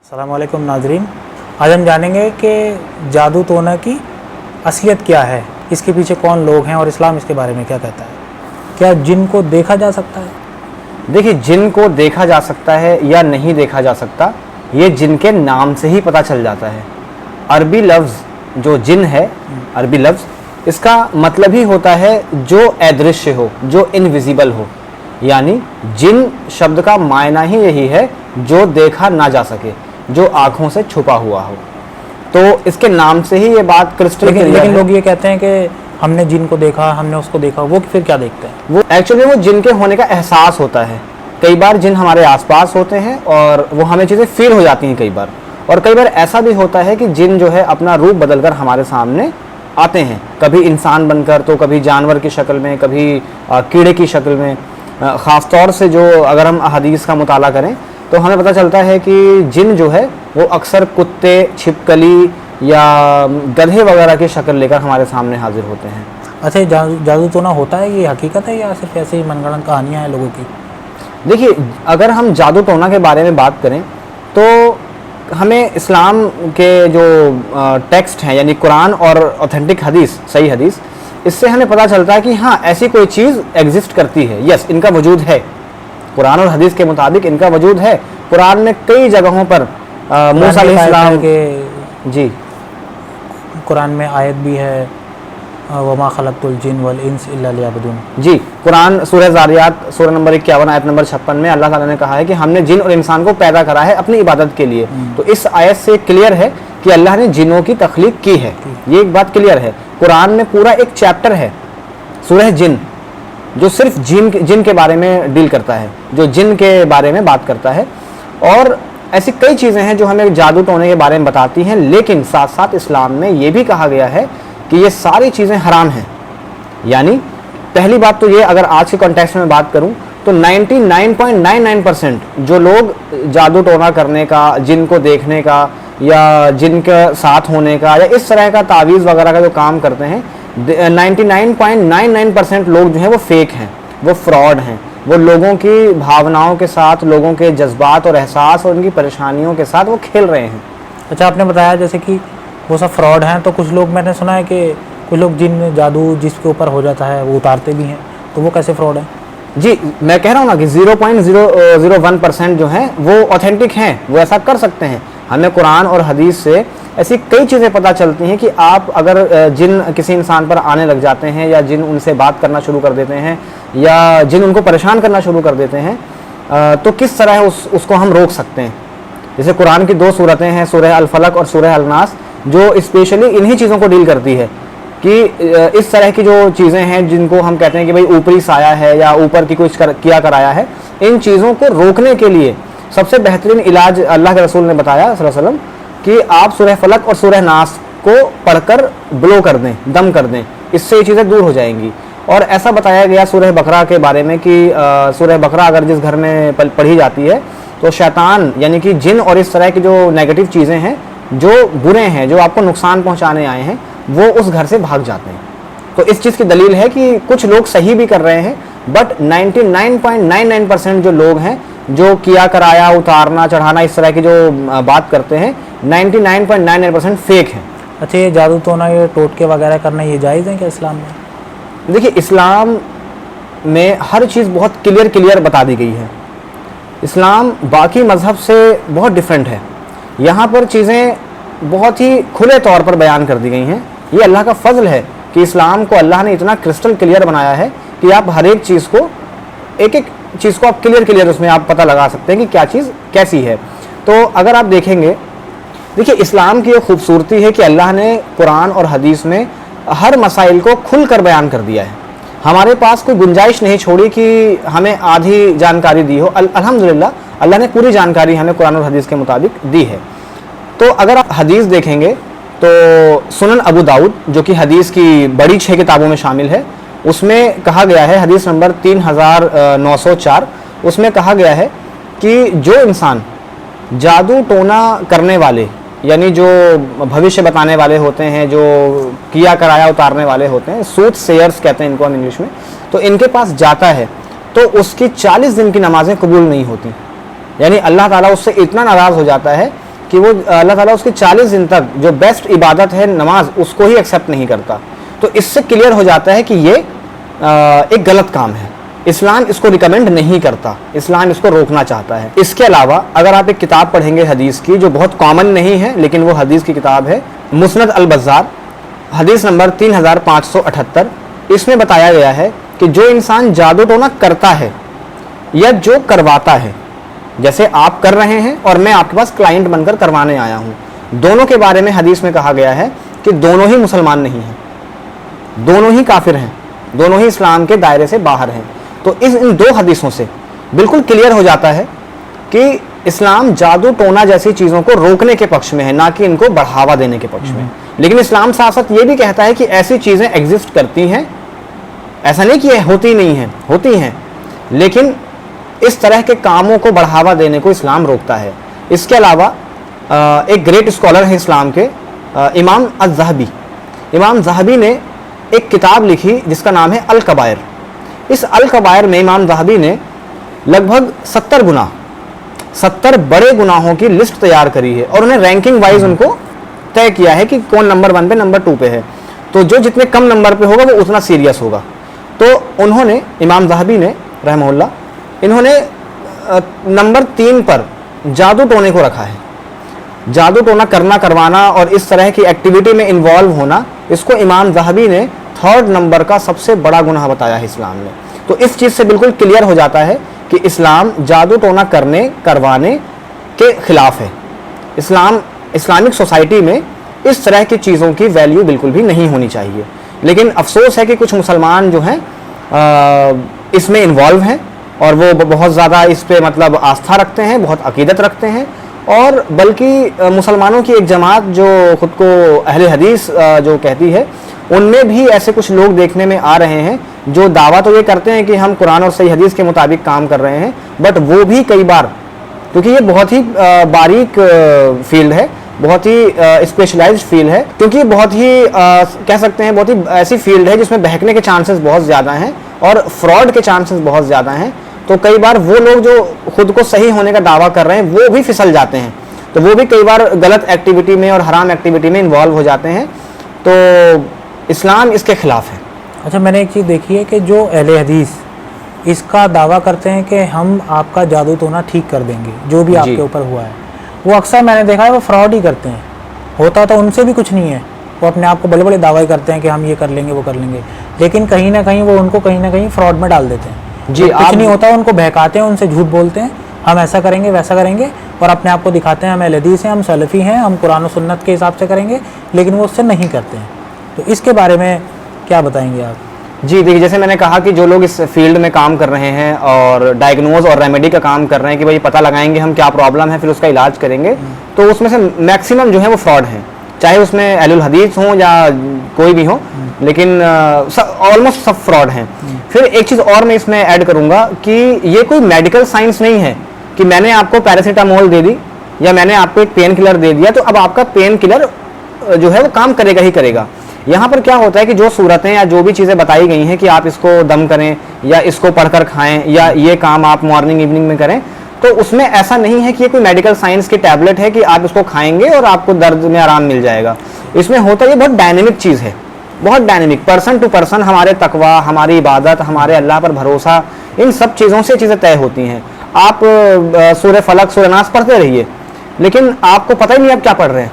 अस्सलाम वालेकुम नाजरीन, आज हम जानेंगे कि जादू टोना की असलियत क्या है, इसके पीछे कौन लोग हैं और इस्लाम इसके बारे में क्या कहता है। क्या जिन को देखा जा सकता है? देखिए, जिन को देखा जा सकता है या नहीं देखा जा सकता, ये जिन के नाम से ही पता चल जाता है। अरबी लफ्ज़ जो जिन है, अरबी लफ्ज़, इसका मतलब ही होता है जो अदृश्य हो, जो इनविजिबल हो। यानी जिन शब्द का मायना ही यही है जो देखा ना जा सके, जो आँखों से छुपा हुआ हो। तो इसके नाम से ही ये बात क्रिस्टल क्लियर है। लेकिन लोग ये कहते हैं कि हमने जिन को देखा, हमने उसको देखा, वो फिर क्या देखते हैं? वो एक्चुअली वो जिन के होने का एहसास होता है। कई बार जिन हमारे आसपास होते हैं और वो हमें चीज़ें फील हो जाती हैं कई बार, और कई बार ऐसा भी होता है कि जिन जो है अपना रूप बदलकर हमारे सामने आते हैं, कभी इंसान बनकर, तो कभी जानवर की शक्ल में, कभी कीड़े की शक्ल में। ख़ास तौर से जो अगर हम हदीस का मुताला करें तो हमें पता चलता है कि जिन जो है वो अक्सर कुत्ते, छिपकली या गधे वगैरह की शक्ल लेकर हमारे सामने हाजिर होते हैं। अच्छा, जादू टोना होता है, ये हकीकत है या सिर्फ ऐसे ही मनगढ़ंत कहानियाँ हैं लोगों की? देखिए, अगर हम जादू टोना के बारे में बात करें तो हमें इस्लाम के जो टेक्स्ट हैं, यानी कुरान और ऑथेंटिक हदीस, सही हदीस, इससे हमें पता चलता है कि हाँ, ऐसी कोई चीज़ एग्जिस्ट करती है। यस, इनका वजूद है। कुरान और हदीस के मुताबिक इनका वजूद है। कुरान में कई जगहों पर मूसा अलैहिस्सलाम के जी कुरान में आयत भी है, वमा खलक़तुल जिन्न वल इंस इल्ला लियअबुदून। जी, कुरान सूरह ज़ारियात सूरह नंबर 51 आयत नंबर 56 में अल्लाह ताला ने कहा है कि हमने जिन और इंसान को पैदा करा है अपनी इबादत के लिए। तो इस आयत से क्लियर है कि अल्लाह ने जिनों की तख्लीक की है। ये एक बात क्लियर है। कुरान में पूरा एक चैप्टर है सूरह जिन, जो सिर्फ जिन के बारे में डील करता है, जो जिन के बारे में बात करता है। और ऐसी कई चीज़ें हैं जो हमें जादू टोने के बारे में बताती हैं, लेकिन साथ साथ इस्लाम में ये भी कहा गया है कि ये सारी चीज़ें हराम हैं। यानी पहली बात तो ये, अगर आज के कॉन्टेक्स्ट में बात करूं तो 99.99% जो लोग जादू टोना करने का, जिन को देखने का या जिन के साथ होने का या इस तरह का तावीज़ वगैरह का जो काम करते हैं, 99.99% लोग जो हैं वो फेक हैं, वो फ्रॉड हैं। वो लोगों की भावनाओं के साथ, लोगों के जज्बात और एहसास और उनकी परेशानियों के साथ वो खेल रहे हैं। अच्छा, आपने बताया जैसे कि वो सब फ्रॉड हैं, तो कुछ लोग, मैंने सुना है कि कुछ लोग जिन जादू जिसके ऊपर हो जाता है वो उतारते भी हैं, तो वो कैसे फ्रॉड है? जी, मैं कह रहा हूँ ना कि 0.001% जो हैं वो ऑथेंटिक हैं, वो ऐसा कर सकते हैं। हमें कुरान और हदीस से ऐसी कई चीज़ें पता चलती हैं कि आप अगर जिन किसी इंसान पर आने लग जाते हैं, या जिन उनसे बात करना शुरू कर देते हैं, या जिन उनको परेशान करना शुरू कर देते हैं, तो किस तरह उसको हम रोक सकते हैं। जैसे कुरान की 2 सूरतें हैं, सूरह अल फलक और सूरह अल नास, जो स्पेशली इन्हीं चीज़ों को डील करती है कि इस तरह की जो चीज़ें हैं जिनको हम कहते हैं कि भाई ऊपरी साया है या ऊपर की कुछ किया कराया है, इन चीज़ों को रोकने के लिए सबसे बेहतरीन इलाज अल्लाह के रसूल ने बताया सल्लल्लाहु अलैहि वसल्लम कि आप सूरह फलक और सूरह नास को पढ़कर ब्लो कर दें, दम कर दें, इससे ये चीज़ें दूर हो जाएंगी। और ऐसा बताया गया सूरह बकरा के बारे में कि सूरह बकरा अगर जिस घर में पढ़ी जाती है तो शैतान, यानी कि जिन और इस तरह की जो नेगेटिव चीज़ें हैं, जो बुरे हैं, जो आपको नुकसान पहुंचाने आए हैं, वो उस घर से भाग जाते हैं। तो इस चीज़ की दलील है कि कुछ लोग सही भी कर रहे हैं, बट 99.99% जो लोग हैं जो किया कराया, उतारना, चढ़ाना, इस तरह की जो बात करते हैं, 99.99% फेक है। अच्छा, ये जादू टोना, ये टोटके वगैरह करना, ये जायज़ है क्या इस्लाम में? देखिए, इस्लाम में हर चीज़ बहुत क्लियर बता दी गई है। इस्लाम बाकी मज़हब से बहुत डिफरेंट है। यहाँ पर चीज़ें बहुत ही खुले तौर पर बयान कर दी गई हैं। ये अल्लाह का फजल है कि इस्लाम को अल्लाह ने इतना क्रिस्टल क्लियर बनाया है कि आप हर एक चीज़ को, एक चीज़ को आप क्लियर उसमें आप पता लगा सकते हैं कि क्या चीज़ कैसी है। तो अगर आप देखेंगे, देखिए, इस्लाम की ये खूबसूरती है कि अल्लाह ने कुरान और हदीस में हर मसाइल को खुलकर बयान कर दिया है। हमारे पास कोई गुंजाइश नहीं छोड़ी कि हमें आधी जानकारी दी हो। अल्हम्दुलिल्लाह, अल्लाह ने पूरी जानकारी हमें कुरान और हदीस के मुताबिक दी है। तो अगर आप हदीस देखेंगे तो सुनन अबू दाऊद, जो कि हदीस की बड़ी 6 किताबों में शामिल है, उसमें कहा गया है, हदीस नंबर 3904, उसमें कहा गया है कि जो इंसान जादू टोना करने वाले, यानी जो भविष्य बताने वाले होते हैं, जो किया कराया उतारने वाले होते हैं, सूट सेयर्स कहते हैं इनको हम इंग्लिश में, तो इनके पास जाता है तो उसकी 40 दिन की नमाजें कबूल नहीं होती। यानी अल्लाह ताला उससे इतना नाराज़ हो जाता है कि वो अल्लाह ताला उसकी 40 दिन तक जो बेस्ट इबादत है नमाज, उसको ही एक्सेप्ट नहीं करता। तो इससे क्लियर हो जाता है कि ये एक गलत काम है। इस्लाम इसको रिकमेंड नहीं करता, इस्लाम इसको रोकना चाहता है। इसके अलावा अगर आप एक किताब पढ़ेंगे हदीस की, जो बहुत कॉमन नहीं है लेकिन वो हदीस की किताब है, मुस्नद अल बज़ार, हदीस नंबर 3578, इसमें बताया गया है कि जो इंसान जादू टोना करता है या जो करवाता है, जैसे आप कर रहे हैं और मैं आपके पास क्लाइंट बनकर करवाने आया हूं, दोनों के बारे में हदीस में कहा गया है कि दोनों ही मुसलमान नहीं हैं, दोनों ही काफिर हैं, दोनों ही इस्लाम के दायरे से बाहर हैं। तो इन दो हदीसों से बिल्कुल क्लियर हो जाता है कि इस्लाम जादू टोना जैसी चीज़ों को रोकने के पक्ष में है, ना कि इनको बढ़ावा देने के पक्ष में। लेकिन इस्लाम साथ साथ ये भी कहता है कि ऐसी चीज़ें एग्जिस्ट करती हैं, ऐसा नहीं कि होती नहीं है, होती हैं, लेकिन इस तरह के कामों को बढ़ावा देने को इस्लाम रोकता है। इसके अलावा एक ग्रेट स्कॉलर है इस्लाम के, इमाम अज़-ज़हबी, इमाम ज़हबी ने एक किताब लिखी जिसका नाम है अल कबायर। इस अल कबायर में इमाम ज़हबी ने लगभग 70 गुनाह, 70 बड़े गुनाहों की लिस्ट तैयार करी है और उन्हें रैंकिंग वाइज उनको तय किया है कि कौन नंबर 1 पे, नंबर 2 पे है। तो जो जितने कम नंबर पे होगा वो उतना सीरियस होगा। तो उन्होंने, इमाम ज़हबी ने रहमहुल्लाह, इन्होंने नंबर 3 पर जादू टोने को रखा है। जादू टोना करना, करवाना और इस तरह की एक्टिविटी में इन्वॉल्व होना, इसको इमाम ज़हबी ने 3rd नंबर का सबसे बड़ा गुनाह बताया है इस्लाम में। तो इस चीज़ से बिल्कुल क्लियर हो जाता है कि इस्लाम जादू टोना करने, करवाने के खिलाफ है। इस्लामिक सोसाइटी में इस तरह की चीज़ों की वैल्यू बिल्कुल भी नहीं होनी चाहिए। लेकिन अफसोस है कि कुछ मुसलमान जो हैं इसमें इन्वॉल्व हैं और वो बहुत ज़्यादा इस पे मतलब आस्था रखते हैं, बहुत अकीदत रखते हैं। और बल्कि मुसलमानों की एक जमात जो ख़ुद को अहले हदीस जो कहती है, उनमें भी ऐसे कुछ लोग देखने में आ रहे हैं जो दावा तो ये करते हैं कि हम कुरान और सही हदीस के मुताबिक काम कर रहे हैं, बट वो भी कई बार, क्योंकि ये बहुत ही बारीक फील्ड है, बहुत ही स्पेशलाइज्ड फील्ड है, क्योंकि बहुत ही कह सकते हैं बहुत ही ऐसी फील्ड है जिसमें बहकने के चांसेस बहुत ज़्यादा हैं और फ्रॉड के चांसेस बहुत ज़्यादा हैं। तो कई बार वो लोग जो खुद को सही होने का दावा कर रहे हैं वो भी फिसल जाते हैं, तो वो भी कई बार गलत एक्टिविटी में और हराम एक्टिविटी में इन्वॉल्व हो जाते हैं। तो इस्लाम इसके खिलाफ है। अच्छा, मैंने एक चीज़ देखी है कि जो अहले हदीस इसका दावा करते हैं कि हम आपका जादू टोना ठीक कर देंगे, जो भी आपके ऊपर हुआ है, वो अक्सर मैंने देखा है वो फ्रॉड ही करते हैं। होता तो उनसे भी कुछ नहीं है, वो अपने आप को बड़े बड़े दावे करते हैं कि हम ये कर लेंगे, वो कर लेंगे, लेकिन कहीं ना कहीं वो उनको कहीं ना कहीं फ्रॉड में डाल देते हैं। जी, कुछ नहीं होता, उनको बहकाते हैं, उनसे झूठ बोलते हैं, हम ऐसा करेंगे वैसा करेंगे, और अपने आप को दिखाते हैं हम अहले हदीस हैं, हम सलफ़ी हैं, हम कुरान और सुन्नत के हिसाब से करेंगे, लेकिन वो उससे नहीं करते हैं। तो इसके बारे में क्या बताएंगे आप? जी देखिए, जैसे मैंने कहा कि जो लोग इस फील्ड में काम कर रहे हैं और डायग्नोज और रेमेडी का काम कर रहे हैं कि भाई पता लगाएंगे हम क्या प्रॉब्लम है, फिर उसका इलाज करेंगे, तो उसमें से मैक्सिमम जो है वो फ्रॉड हैं, चाहे उसमें अहलुल हदीस हों या कोई भी हो, लेकिन ऑलमोस्ट सब फ्रॉड हैं। फिर एक चीज़ और मैं इसमें ऐड करूँगा कि ये कोई मेडिकल साइंस नहीं है कि मैंने आपको पैरासीटामोल दे दी या मैंने आपको एक पेन किलर दे दिया तो अब आपका पेन किलर जो है वो काम करेगा ही करेगा। यहाँ पर क्या होता है कि जो सूरतें या जो भी चीज़ें बताई गई हैं कि आप इसको दम करें या इसको पढ़कर खाएं या ये काम आप मॉर्निंग इवनिंग में करें, तो उसमें ऐसा नहीं है कि ये कोई मेडिकल साइंस की टैबलेट है कि आप इसको खाएंगे और आपको दर्द में आराम मिल जाएगा। इसमें होता ये बहुत डायनेमिक चीज़ है, बहुत डायनेमिक, पर्सन टू पर्सन हमारे तकवा, हमारी इबादत, हमारे अल्लाह पर भरोसा, इन सब चीज़ों से चीज़ें तय होती हैं। आप सूरह फलक, सूरह नास पढ़ते रहिए, लेकिन आपको पता ही नहीं आप क्या पढ़ रहे हैं,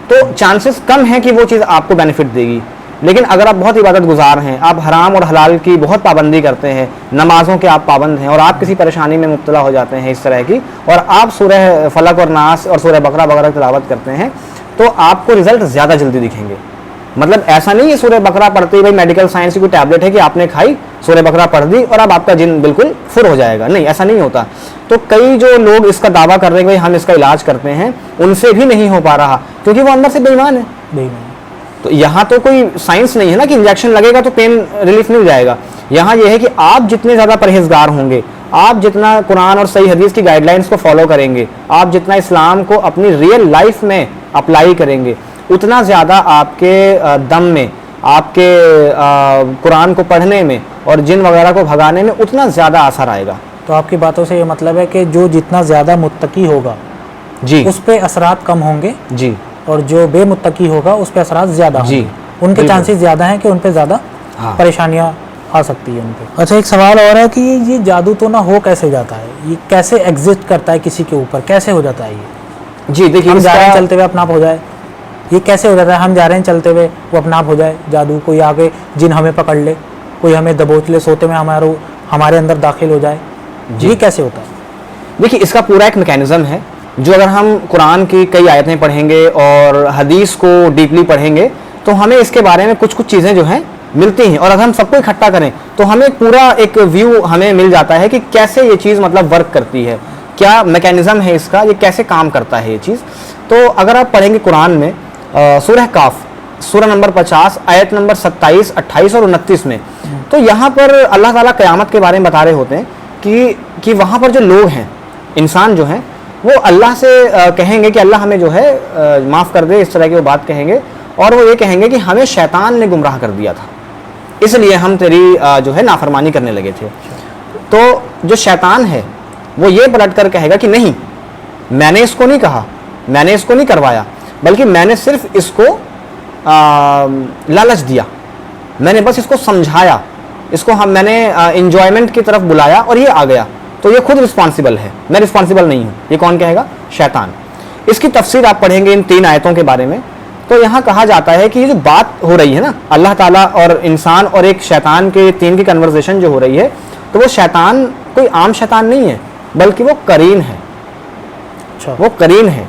तो चांसेस कम है कि वो चीज़ आपको बेनिफिट देगी। लेकिन अगर आप बहुत इबादत गुजार हैं, आप हराम और हलाल की बहुत पाबंदी करते हैं, नमाज़ों के आप पाबंद हैं और आप किसी परेशानी में मुब्तला हो जाते हैं इस तरह की, और आप सूरह फलक और नास और सूरह बकरा वगैरह तिलावत करते हैं, तो आपको रिजल्ट ज़्यादा जल्दी दिखेंगे। मतलब ऐसा नहीं है सूरह बकरा पढ़ते ही भाई मेडिकल साइंस की कोई टैबलेट है कि आपने खाई, सूरह बकरा पढ़ दी और अब आपका जिन बिल्कुल फुर हो जाएगा, नहीं, ऐसा नहीं होता। तो कई जो लोग इसका दावा कर रहे हैं कि भाई हम इसका इलाज करते हैं, उनसे भी नहीं हो पा रहा क्योंकि वो अंदर से बेईमान है। बेईमान। तो यहाँ तो कोई साइंस नहीं है ना कि इंजेक्शन लगेगा तो पेन रिलीफ मिल जाएगा। यहाँ यह है कि आप जितने ज़्यादा परहेजगार होंगे, आप जितना कुरान और सही हदीस की गाइडलाइंस को फॉलो करेंगे, आप जितना इस्लाम को अपनी रियल लाइफ में अप्लाई करेंगे, उतना ज़्यादा आपके दम में, आपके कुरान को पढ़ने में और जिन वगैरह को भगाने में उतना ज़्यादा असर आएगा। तो आपकी बातों से ये मतलब है कि जो जितना ज़्यादा मुत्तकी होगा, जी, उस पे असरात कम होंगे जी, और जो बेमुत्तकी होगा उस पे असरात ज़्यादा जी, होंगे। उनके बिल्कुल। चांसेस ज़्यादा हैं कि उन पे ज़्यादा हाँ। परेशानियाँ आ सकती है उन पे। अच्छा, एक सवाल और है कि ये जादू टोना हो कैसे जाता है, ये कैसे एग्जिस्ट करता है किसी के ऊपर, कैसे हो जाता है ये? जी, देखिए हम जा रहे हैं इसका चलते हुए अपना आप हो जाए, ये कैसे हो जाता है? हम जा रहे हैं चलते हुए वो अपना आप हो जाए जादू, कोई आगे जिन हमें पकड़ ले, कोई हमें दबोच ले, सोते में हमारे अंदर दाखिल हो जाए, ये कैसे होता है? देखिए इसका पूरा एक मैकेनिज्म है जो अगर हम कुरान की कई आयतें पढ़ेंगे और हदीस को डीपली पढ़ेंगे तो हमें इसके बारे में कुछ कुछ चीज़ें जो हैं मिलती हैं, और अगर हम सबको इकट्ठा करें तो हमें पूरा एक व्यू हमें मिल जाता है कि कैसे ये चीज़ मतलब वर्क करती है, क्या मैकेनिज्म है इसका, ये कैसे काम करता है ये चीज़। तो अगर आप पढ़ेंगे कुरान में सूरह काफ सूरह नंबर 50 आयत नंबर 27, 28 और 29 में, तो यहाँ पर अल्लाह ताला क़यामत के बारे में बता रहे होते हैं कि वहाँ पर जो लोग हैं, इंसान जो हैं, वो अल्लाह से कहेंगे कि अल्लाह हमें जो है माफ़ कर दे, इस तरह की वो बात कहेंगे, और वो ये कहेंगे कि हमें शैतान ने गुमराह कर दिया था, इसलिए हम तेरी जो है नाफरमानी करने लगे थे। तो जो शैतान है वो ये पलट कर कहेगा कि नहीं, मैंने इसको नहीं कहा, मैंने इसको नहीं करवाया, बल्कि मैंने सिर्फ इसको लालच दिया, मैंने बस इसको समझाया, इसको मैंने इंजॉयमेंट की तरफ बुलाया और ये आ गया, तो ये खुद रिस्पॉन्सिबल है, मैं रिस्पॉन्सिबल नहीं हूँ। ये कौन कहेगा? शैतान। इसकी तफसीर आप पढ़ेंगे इन 3 आयतों के बारे में, तो यहाँ कहा जाता है कि ये जो बात हो रही है ना, अल्लाह ताला और इंसान और एक शैतान के 3 की कन्वर्सेशन जो हो रही है, तो वो शैतान कोई आम शैतान नहीं है, बल्कि वो करीन है। अच्छा। वो करीन है।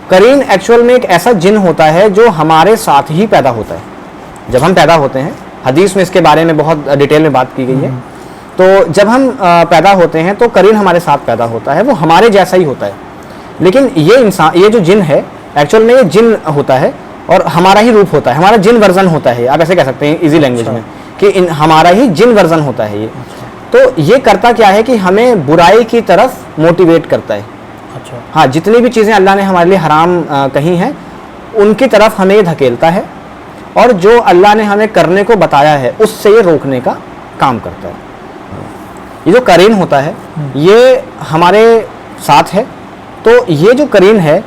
करीन एक्चुअल में एक ऐसा जिन होता है जो हमारे साथ ही पैदा होता है। जब हम पैदा होते हैं, हदीस में इसके बारे में बहुत डिटेल में बात की गई है, तो जब हम पैदा होते हैं तो करीन हमारे साथ पैदा होता है, वो हमारे जैसा ही होता है। लेकिन ये इंसान, ये जो जिन है, एक्चुअल में ये जिन होता है और हमारा ही रूप होता है, हमारा जिन वर्जन होता है, आप ऐसे कह सकते हैं इजी लैंग्वेज में कि हमारा ही जिन वर्जन होता है ये। तो ये करता क्या है कि हमें बुराई की तरफ मोटिवेट करता है। अच्छा। हाँ, जितनी भी चीज़ें अल्लाह ने हमारे लिए हराम कही हैं, उनकी तरफ हमें ये धकेलता है, और जो अल्लाह ने हमें करने को बताया है उससे ये रोकने का काम करता है। ये जो करीन होता है ये हमारे साथ है, तो ये जो करीन है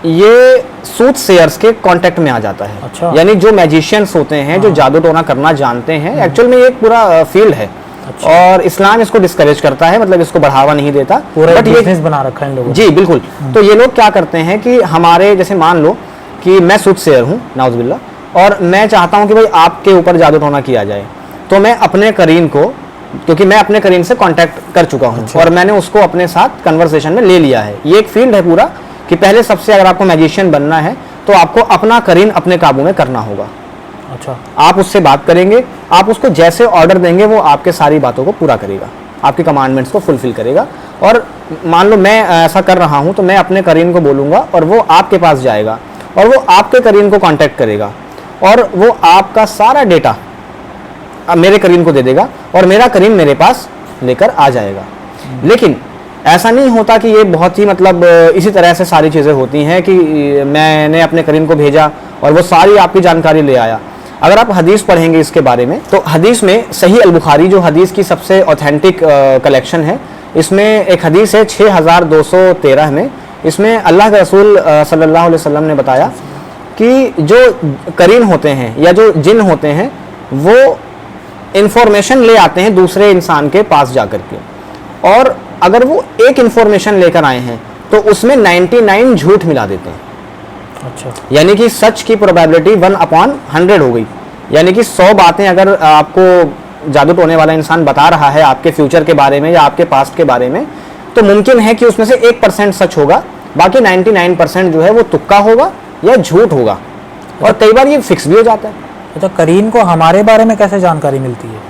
ये सूद शेयर्स के कांटेक्ट में आ जाता है। अच्छा। यानी जो मैजिशियंस होते हैं, जो जादू टोना करना जानते हैं, एक्चुअल में ये एक पूरा फील्ड है। अच्छा। और इस्लाम इसको डिस्करेज करता है, मतलब इसको बढ़ावा नहीं देता, पूरा बट ये बिजनेस बना रखा है इन लोगों ने। जी बिल्कुल। तो ये लोग क्या करते हैं कि हमारे, जैसे मान लो कि मैं सूद शेयर हूँ, नाउज़ुबिल्लाह, और मैं चाहता हूँ कि भाई आपके ऊपर जादू टोना किया जाए, तो मैं अपने करीन को, क्योंकि मैं अपने करीन से कांटेक्ट कर चुका हूँ। अच्छा। और मैंने उसको अपने साथ कन्वर्सेशन में ले लिया है। ये एक फील्ड है पूरा कि पहले सबसे अगर आपको मैजिशियन बनना है तो आपको अपना करीन अपने काबू में करना होगा। अच्छा। आप उससे बात करेंगे, आप उसको जैसे ऑर्डर देंगे वो आपके सारी बातों को पूरा करेगा, आपके कमांडमेंट्स को फुलफिल करेगा। और मान लो मैं ऐसा कर रहा हूँ, तो मैं अपने करीन को बोलूँगा और वो आपके पास जाएगा और वो आपके करीन को कांटेक्ट करेगा, और वो आपका सारा डेटा मेरे करीन को दे देगा और मेरा करीन मेरे पास लेकर आ जाएगा। लेकिन ऐसा नहीं होता कि ये बहुत ही मतलब इसी तरह से सारी चीज़ें होती हैं कि मैंने अपने करीन को भेजा और वो सारी आपकी जानकारी ले आया। अगर आप हदीस पढ़ेंगे इसके बारे में, तो हदीस में सही अल बुखारी जो हदीस की सबसे ऑथेंटिक कलेक्शन है, इसमें एक हदीस है 6213 में। इसमें अल्लाह के रसूल सल्लल्लाहु अलैहि वसल्लम ने बताया कि जो करीन होते हैं या जो जिन होते हैं वो इंफॉर्मेशन ले आते हैं दूसरे इंसान के पास जाकर के, और अगर वो एक इंफॉर्मेशन लेकर आए हैं तो उसमें 99 झूठ मिला देते हैं। अच्छा। यानी कि सच की प्रोबेबिलिटी 1/100 हो गई। यानी कि 100 बातें अगर आपको जादू टोने वाला इंसान बता रहा है आपके फ्यूचर के बारे में या आपके पास्ट के बारे में, तो मुमकिन है कि उसमें से 1% सच होगा, बाकी 99% जो है वो तुक्का होगा या झूठ होगा, और कई बार ये फिक्स भी हो जाता है। तो करीन को हमारे बारे में कैसे जानकारी मिलती है?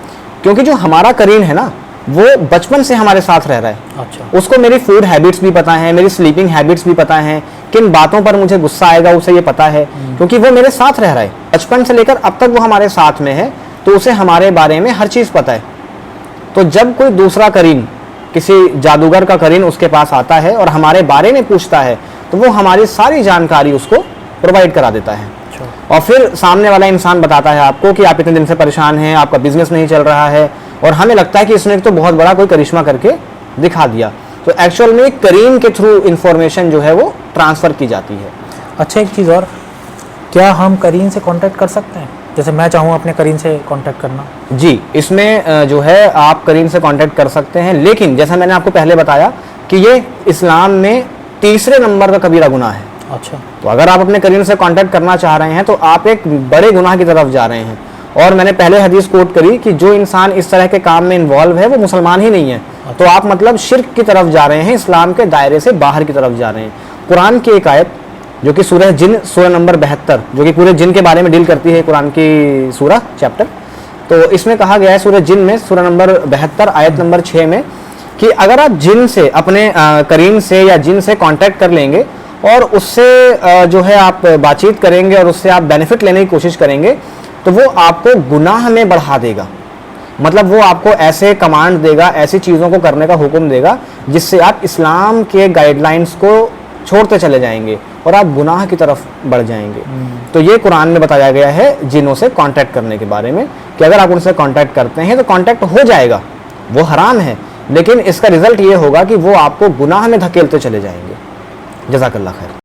क्योंकि जो हमारा करीन है ना, वो बचपन से हमारे साथ रह रहा है। अच्छा। उसको मेरी फूड हैबिट्स भी पता है, मेरी स्लीपिंग हैबिट्स भी पता है, किन बातों पर मुझे गुस्सा आएगा उसे ये पता है, क्योंकि वो मेरे साथ रह रहा है बचपन से लेकर अब तक वो हमारे साथ में है, तो उसे हमारे बारे में हर चीज़ पता है। तो जब कोई दूसरा करीन, किसी जादूगर का करीन उसके पास आता है और हमारे बारे में पूछता है, तो वो हमारी सारी जानकारी उसको प्रोवाइड करा देता है। और फिर सामने वाला इंसान बताता है आपको कि आप इतने दिन से परेशान हैं, आपका बिजनेस नहीं चल रहा है, और हमें लगता है कि इसने तो बहुत बड़ा कोई करिश्मा करके दिखा दिया। तो एक्चुअल में करीन के थ्रू इंफॉर्मेशन जो है वो ट्रांसफ़र की जाती है। अच्छा, एक चीज़ और, क्या हम करीन से कांटेक्ट कर सकते हैं? जैसे मैं चाहूँ अपने करीन से कांटेक्ट करना। जी, इसमें जो है आप करीन से कांटेक्ट कर सकते हैं, लेकिन जैसा मैंने आपको पहले बताया कि ये इस्लाम में तीसरे नंबर का कबीरा गुनाह है। अच्छा, तो अगर आप अपने करीन से कांटेक्ट करना चाह रहे हैं तो आप एक बड़े गुनाह की तरफ जा रहे हैं। और मैंने पहले हदीस कोट करी कि जो इंसान इस तरह के काम में इन्वॉल्व है वो मुसलमान ही नहीं है। तो आप मतलब शिर्क की तरफ जा रहे हैं, इस्लाम के दायरे से बाहर की तरफ जा रहे हैं। कुरान की एक आयत जो कि सूरह जिन सूरह नंबर 72, जो कि पूरे जिन के बारे में डील करती है कुरान की सूरह चैप्टर, तो इसमें कहा गया है सूरह जिन में सूरह नंबर 72 आयत नंबर 6 में कि अगर आप जिन से अपने करीन से या जिन से कांटेक्ट कर लेंगे और उससे जो है आप बातचीत करेंगे और उससे आप बेनिफिट लेने की कोशिश करेंगे तो वो आपको गुनाह में बढ़ा देगा। मतलब वो आपको ऐसे कमांड देगा, ऐसी चीज़ों को करने का हुक्म देगा जिससे आप इस्लाम के गाइडलाइंस को छोड़ते चले जाएंगे और आप गुनाह की तरफ बढ़ जाएंगे। तो ये कुरान में बताया गया है जिनों से कांटेक्ट करने के बारे में कि अगर आप उनसे कांटेक्ट करते हैं तो कांटेक्ट हो जाएगा, वो हराम है, लेकिन इसका रिजल्ट ये होगा कि वो आपको गुनाह में धकेलते चले जाएंगे। जज़ाकल्लाह खैर।